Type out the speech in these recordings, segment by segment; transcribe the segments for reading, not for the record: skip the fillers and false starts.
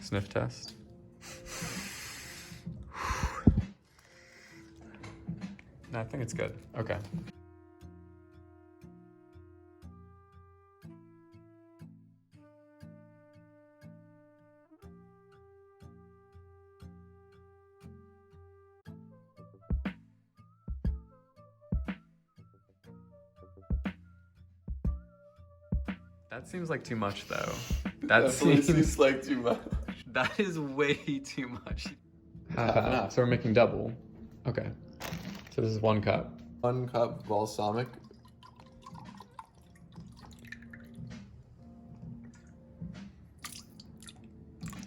Sniff test. No, I think it's good. Okay. That seems like too much, though. That seems like too much. That is way too much. Half and half. So we're making double. Okay. So this is 1 cup. 1 cup balsamic.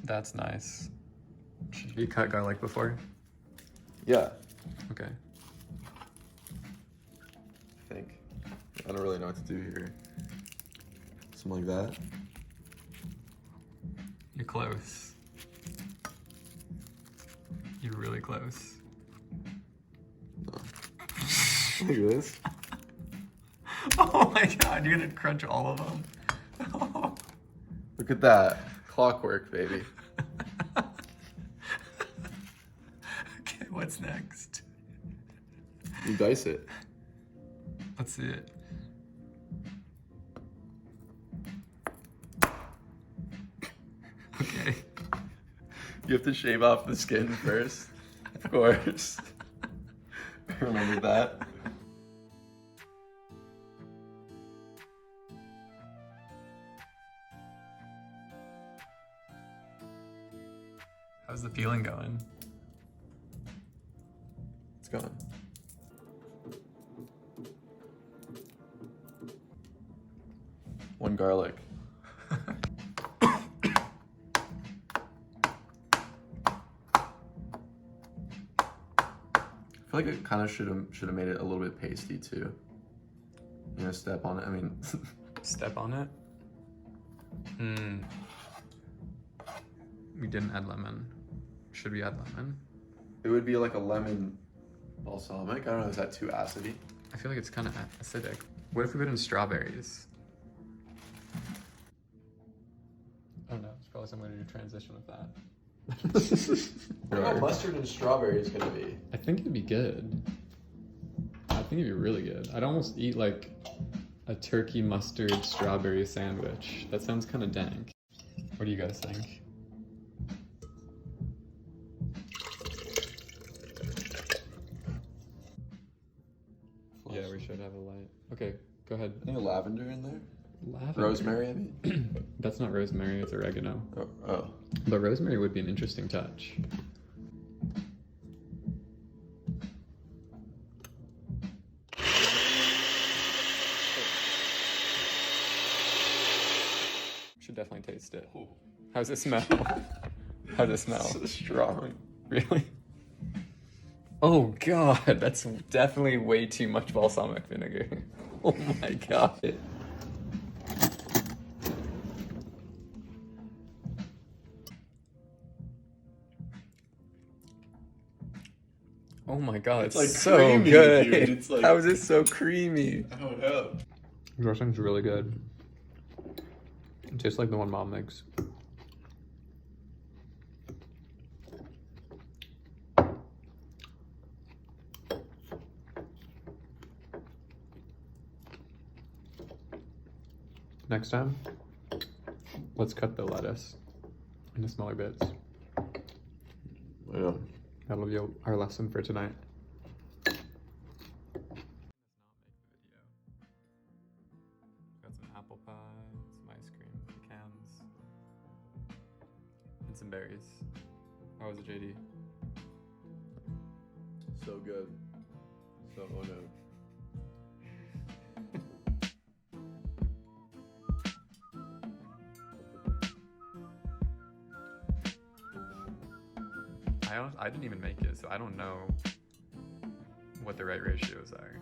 That's nice. Should you cut garlic before? Yeah, Okay. I think. I don't really know what to do here. Something like that. You're close. You're really close. Look at this. Oh my god, you're gonna crunch all of them. Look at that. Clockwork, baby. Okay, what's next? You dice it. Let's see it. Okay. You have to shave off the skin first. Of course. Remember that? How's the peeling going? It's gone. One garlic. I feel like it kind of should have made it a little bit pasty too. You know, step on it. I mean, Step on it? We didn't add lemon. Should we add lemon? it would be like a lemon balsamic. I don't know, is that too acidy? I feel like it's kind of acidic. What if we put in strawberries? Oh no, it's probably some way to do transition with that. How mustard and strawberry is gonna be? I think it'd be good. I think it'd be really good. I'd almost eat like a turkey mustard strawberry sandwich. That sounds kind of dank. What do you guys think? Yeah, we should have a light. Okay, go ahead. Any lavender in there? Lavender. Rosemary, I mean? That's not rosemary, it's oregano. Oh. But rosemary would be an interesting touch. Should definitely taste it. Ooh. How's it smell? How's it smell? So strong. Really? Oh god, that's definitely way too much balsamic vinegar. Oh my god. Oh my god, it's like so creamy, good. dude. It's like... How is it so creamy? I don't know. Dressing's really good. It tastes like the one Mom makes. Next time, let's cut the lettuce into smaller bits. Yeah. That'll be our lesson for tonight. Got some apple pie, some ice cream, pecans, and some berries. How was it, JD? So good. So, oh no. I didn't even make it, so I don't know what the right ratios are.